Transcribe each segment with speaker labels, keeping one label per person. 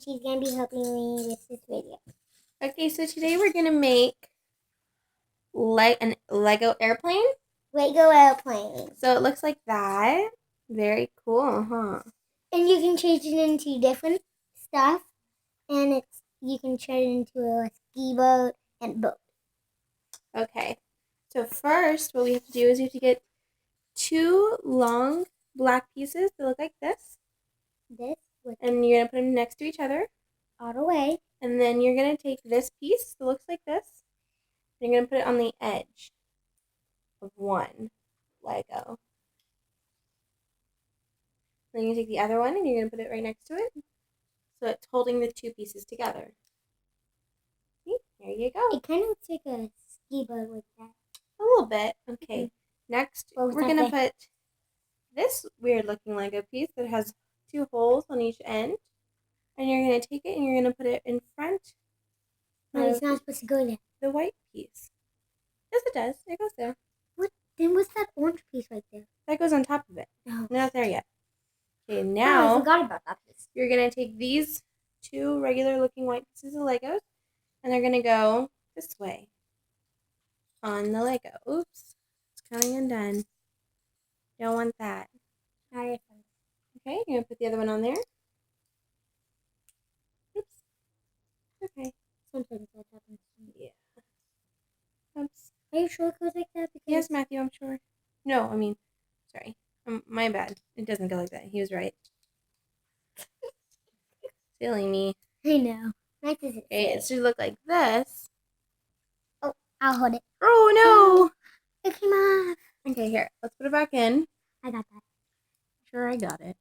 Speaker 1: she's going to be helping me with this video.
Speaker 2: Okay, so today we're going to make an Lego airplane.
Speaker 1: Lego airplane.
Speaker 2: So it looks like that. Very cool, huh?
Speaker 1: And you can change it into different stuff. And you can turn it into a ski boat and boat.
Speaker 2: Okay, so first what we have to do is we have to get 2 long black pieces that look like this. And you're going to put them next to each other.
Speaker 1: All the way.
Speaker 2: And then you're going to take this piece that looks like this. And you're going to put it on the edge of one Lego. Then you take the other one and you're going to put it right next to it. So it's holding the 2 pieces together. See? There you go.
Speaker 1: It kind of looks like a ski boat like that.
Speaker 2: A little bit. Okay. Mm-hmm. Next, we're going to put this weird looking Lego piece that has 2 holes on each end. And you're going to take it and you're going to put it in front.
Speaker 1: No, it's not supposed to go there.
Speaker 2: The white piece. Yes, it does. It goes there.
Speaker 1: Then what's that orange piece right there?
Speaker 2: That goes on top of it.
Speaker 1: No.
Speaker 2: Not there yet. Okay, now
Speaker 1: I forgot about that piece.
Speaker 2: You're going to take these 2 regular looking white pieces of Legos and they're going to go this way on the Lego. Oops. It's coming undone. Don't want that.
Speaker 1: Alright.
Speaker 2: Okay, you're going to put the other one on there. Oops. Okay.
Speaker 1: Sometimes that happens.
Speaker 2: Yeah. Oops.
Speaker 1: Are you sure it goes like that? Because
Speaker 2: yes, Matthew, I'm sure. No, I mean, sorry. My bad. It doesn't go like that. He was right. Silly me.
Speaker 1: I know.
Speaker 2: Okay, it should look like this.
Speaker 1: Oh, I'll hold it.
Speaker 2: Oh, no!
Speaker 1: It came off.
Speaker 2: Okay, here. Let's put it back in.
Speaker 1: I got that.
Speaker 2: Sure, I got it.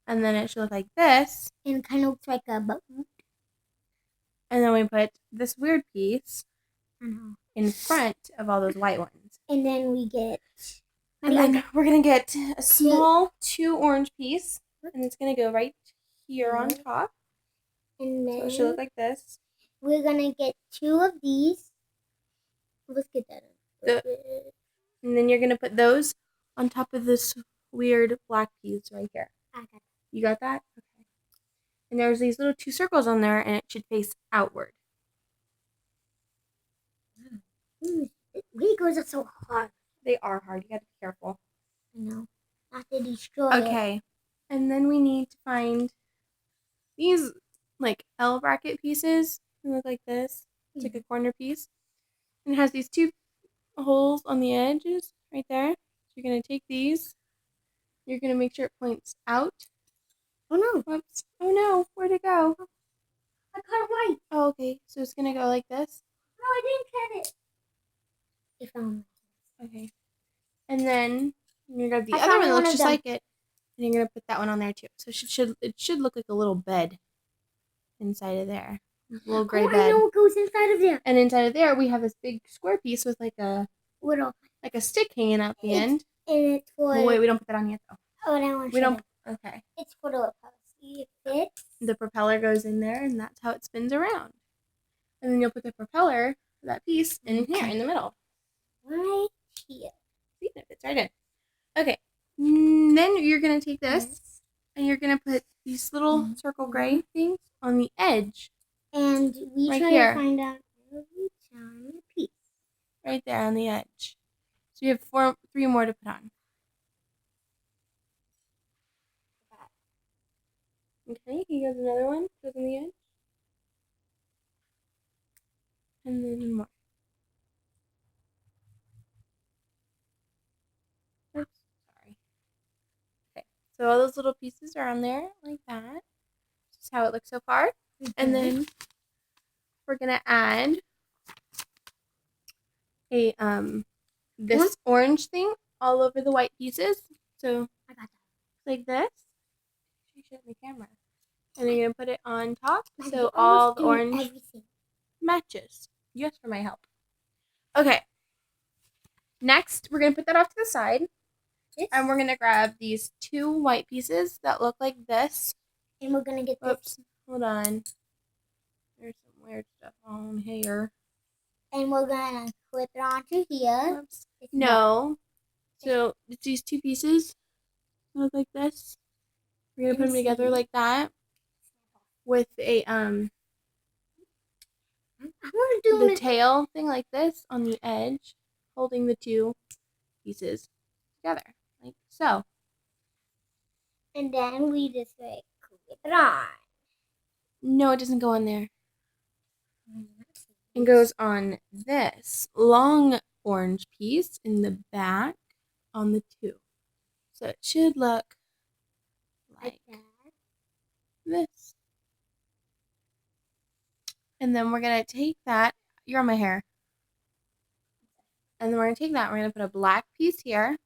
Speaker 2: And then it should look like this.
Speaker 1: And it kind of looks like a boat.
Speaker 2: And then we put this weird piece in front of all those white ones.
Speaker 1: And then we get...
Speaker 2: And then we're going to get a small 2 orange piece. And it's going to go right here on top.
Speaker 1: And then...
Speaker 2: So it should look like this.
Speaker 1: We're going to get 2 of these. Let's get that.
Speaker 2: And then you're going to put those on top of this weird black piece right here.
Speaker 1: I got that.
Speaker 2: You got that? Okay. And there's these little 2 circles on there, and it should face outward.
Speaker 1: Legos are so hard.
Speaker 2: They are hard. You got to be careful.
Speaker 1: I know. Not to destroy it.
Speaker 2: Okay. And then we need to find these, like, L bracket pieces. They look like this. It's like a corner piece. And it has these 2 holes on the edges right there. So you're going to take these. You're going to make sure it points out.
Speaker 1: Oh, no.
Speaker 2: Whoops. Oh, no. Where'd it go?
Speaker 1: I got it right.
Speaker 2: Oh, okay. So it's going to go like this.
Speaker 1: No, I didn't get it. It found me.
Speaker 2: Okay. And then you're going to grab the other one that looks just like it. And you're going to put that one on there too. So it should look like a little bed inside of there. A little gray bed.
Speaker 1: I know what goes inside of there.
Speaker 2: And inside of there we have this big square piece with like a stick hanging out the end.
Speaker 1: And it's for...
Speaker 2: Oh, wait, we don't put that on yet though.
Speaker 1: Oh, that one.
Speaker 2: We don't. Okay.
Speaker 1: It's for the propeller. See, it fits.
Speaker 2: The propeller goes in there and that's how it spins around. And then you'll put the propeller, that piece, in here in the middle.
Speaker 1: Right here.
Speaker 2: See, it fits right in. Okay. Then you're going to take this and you're going to put these little circle gray things on the edge.
Speaker 1: And we
Speaker 2: right
Speaker 1: try
Speaker 2: here.
Speaker 1: To find out every time a piece.
Speaker 2: Right there on the edge. So you have 3 more to put on. Okay, here goes another one. Goes on the edge. And then more. Oops, sorry. Okay, so all those little pieces are on there like that. This is how it looks so far. And then we're gonna add a this orange thing all over the white pieces. So
Speaker 1: I got that.
Speaker 2: Like this. You should the camera. And then you're gonna put it on top so all the orange matches. Yes, for my help. Okay. Next, we're gonna put that off to the side. And we're gonna grab these 2 white pieces that look like this.
Speaker 1: And we're gonna get
Speaker 2: this. Hold on. There's some weird stuff on here.
Speaker 1: And we're gonna clip it onto here.
Speaker 2: Oops. No. So it's these 2 pieces that look like this. We're gonna put them together like that. with a
Speaker 1: I want to do
Speaker 2: the tail thing like this on the edge, holding the two pieces together, like so.
Speaker 1: And then we just like clip it on.
Speaker 2: No, it doesn't go on there. It goes on this long orange piece in the back on the two. So it should look like this. And then we're going to take that. You're on my hair. And then we're going to take that. We're going to put a black piece here.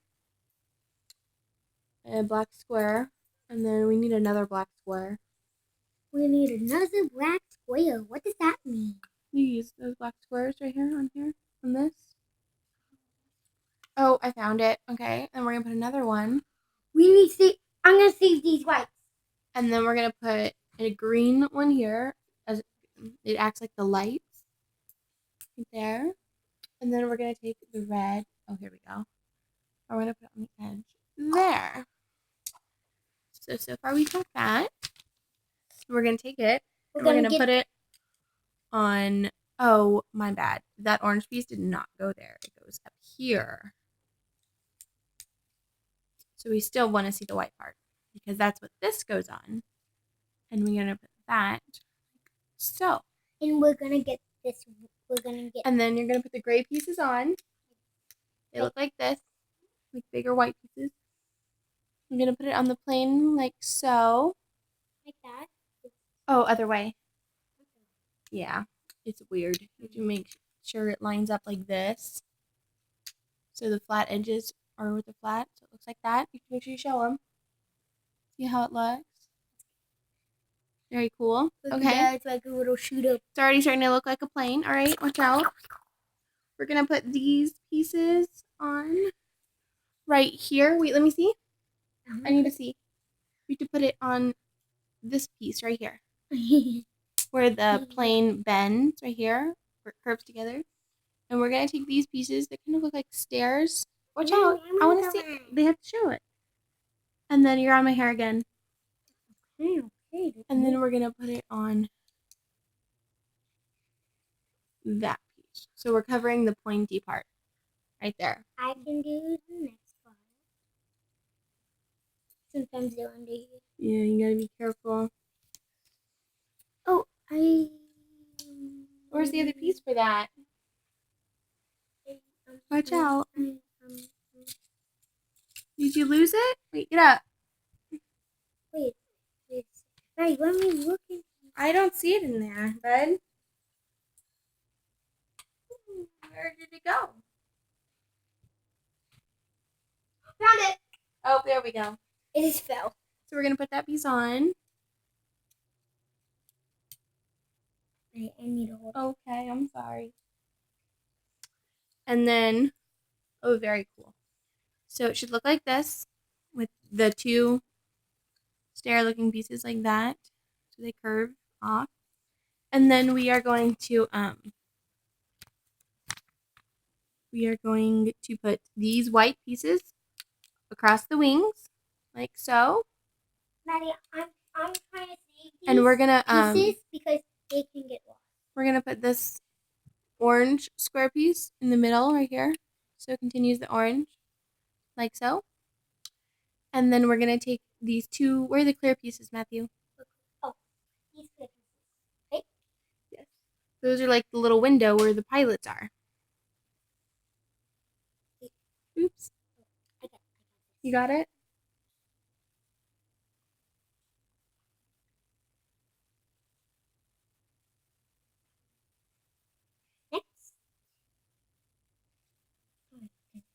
Speaker 2: And a black square. And then we need another black square.
Speaker 1: We need another black square. What does that mean?
Speaker 2: Those black squares right here, on this. Oh, I found it. Okay. And we're going to put another one.
Speaker 1: We need to see. I'm going to save these whites.
Speaker 2: And then we're going to put a green one here. As it acts like the lights. Right there. And then we're going to take the red. Oh, here we go. We're going to put it on the edge. There. So far we got that. We're going to take it. We're going to put it on. Oh, my bad. That orange piece did not go there. It goes up here. So we still want to see the white part. Because that's what this goes on. And we're going to put that. So.
Speaker 1: And we're going to get this. We're going to get.
Speaker 2: And then you're going to put the gray pieces on. They look like this. Like bigger white pieces. I'm going to put it on the plane like so.
Speaker 1: Like that?
Speaker 2: Oh, other way. Yeah, it's weird. You have to make sure it lines up like this. So the flat edges are with the flat. So it looks like that. You can make sure you show them. See how it looks? Very cool. Okay.
Speaker 1: It's like a little shoot up.
Speaker 2: It's already starting to look like a plane. All right, watch out. We're going to put these pieces on right here. Wait, let me see. I need to see. We have to put it on this piece right here. Where the plane bends right here. Where it curves together. And we're going to take these pieces that kind of look like stairs. Watch out. I want to see. They have to show it. And then you're on my hair again. And then we're going to put it on that piece. So we're covering the pointy part right there.
Speaker 1: I can do the next part. Sometimes they're under here.
Speaker 2: Yeah, you got to be careful.
Speaker 1: Oh,
Speaker 2: Where's the other piece for that? Watch out. Did you lose it? Wait, get up.
Speaker 1: Wait. Hey, let me look in.
Speaker 2: I don't see it in there, bud. Where did it go?
Speaker 1: Found it.
Speaker 2: Oh, there we go.
Speaker 1: It just fell.
Speaker 2: So we're going to put that piece on.
Speaker 1: I need to hold.
Speaker 2: Okay, I'm sorry. And then, oh, very cool. So it should look like this with the two stair-looking pieces like that. So they curve off. And then we are going to put these white pieces across the wings, like so.
Speaker 1: Maddie, I'm trying to save these
Speaker 2: And we're gonna
Speaker 1: pieces because they can get lost.
Speaker 2: We're gonna put this orange square piece in the middle right here, so it continues the orange, like so. And then we're gonna take these two. Where are the clear pieces, Matthew?
Speaker 1: Oh, these clear pieces. Right?
Speaker 2: Yes. Those are like the little window where the pilots are. Oops. You got it?
Speaker 1: Next.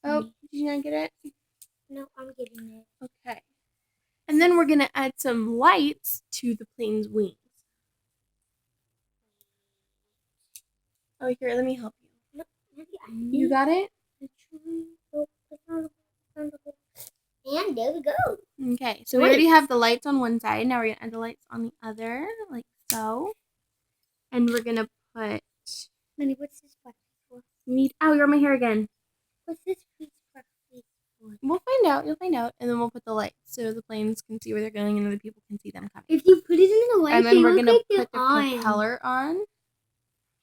Speaker 2: Oh, did you not get it?
Speaker 1: No, I'm getting it.
Speaker 2: Okay. And then we're going to add some lights to the plane's wings. Oh, here, let me help you.
Speaker 1: No,
Speaker 2: you got it?
Speaker 1: And there we go.
Speaker 2: Okay, so we already have the lights on one side. Now we're going to add the lights on the other, like so. And we're going to put...
Speaker 1: Minnie, what's this part for?
Speaker 2: You need... Oh, you're on my hair again.
Speaker 1: What's this piece for?
Speaker 2: We'll find out. You'll find out. And then we'll put the lights so the planes can see where they're going and other people can see them coming.
Speaker 1: If you put it in the light,
Speaker 2: and then we're
Speaker 1: going
Speaker 2: going
Speaker 1: to
Speaker 2: to put the propeller on.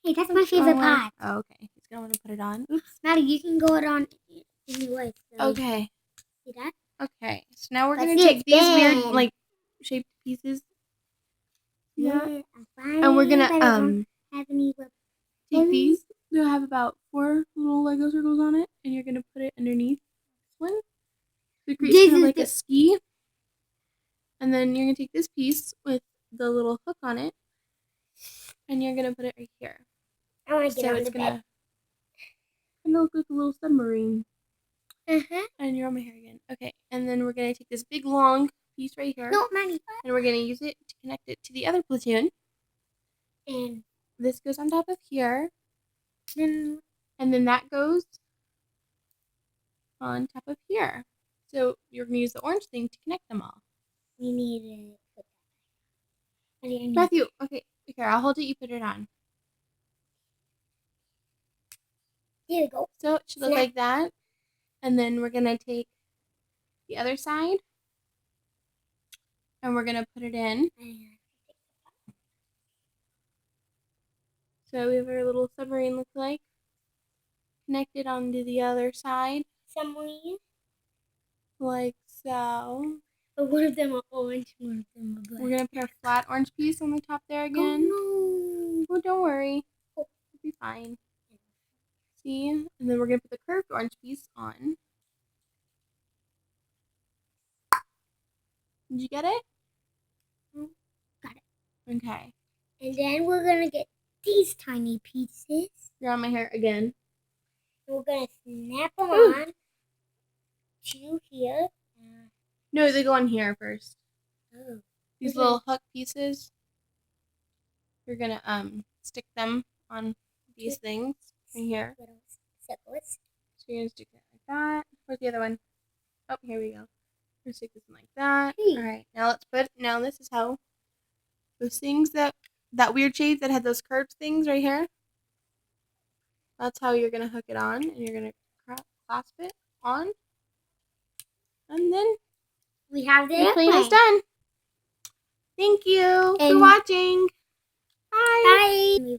Speaker 1: Hey, that's my favorite part.
Speaker 2: Oh, okay. He's going to want to put it on. Oops.
Speaker 1: Maddie, you can go it on in the light. So
Speaker 2: Okay.
Speaker 1: see that?
Speaker 2: Okay. So now we're going to take these weird, like, shaped pieces. Yeah. And we're going to take these. They'll have about 4 little Lego circles on it. And you're going to put it underneath this one. So it creates kind of like a ski. And then you're going to take this piece with the little hook on it. And you're going to put it right here.
Speaker 1: I want to get on
Speaker 2: it's
Speaker 1: the
Speaker 2: going
Speaker 1: bed.
Speaker 2: to look like a little submarine.
Speaker 1: Uh-huh.
Speaker 2: And you're on my hair again. Okay. And then we're going to take this big long piece right here.
Speaker 1: No, Maddie.
Speaker 2: And we're going to use it to connect it to the other platoon.
Speaker 1: And
Speaker 2: this goes on top of here.
Speaker 1: then
Speaker 2: And then that goes on top of here. So you're going to use the orange thing to connect them all.
Speaker 1: we need it.
Speaker 2: Matthew, okay, here, I'll hold it, you put it on.
Speaker 1: Here we go.
Speaker 2: So it should look like that. And then we're going to take the other side. And we're going to put it in. So we have our little submarine look like. Connected onto the other side.
Speaker 1: Submarine?
Speaker 2: Like so.
Speaker 1: But one of them are orange, one of them are black.
Speaker 2: We're going to put our flat orange piece on the top there again.
Speaker 1: Oh, no.
Speaker 2: Oh, don't worry. It'll be fine. See? And then we're going to put the curved orange piece on. Did you get it?
Speaker 1: Got it.
Speaker 2: Okay.
Speaker 1: And then we're going to get these tiny pieces.
Speaker 2: You're on my hair again.
Speaker 1: We're going to snap them on to here.
Speaker 2: No, they go on here first.
Speaker 1: Oh.
Speaker 2: These little hook pieces. You're going to stick them on these things right here.
Speaker 1: Little circles.
Speaker 2: So you're going to stick it like that. Where's the other one? Oh, here we go. We're going to stick this in like that.
Speaker 1: Hey.
Speaker 2: Alright, now this is how those things that weird shape that had those curved things right here. That's how you're going to hook it on. And you're going to clasp it on. And then
Speaker 1: we have the
Speaker 2: plane is done. Thank you for watching. Bye.
Speaker 1: Bye.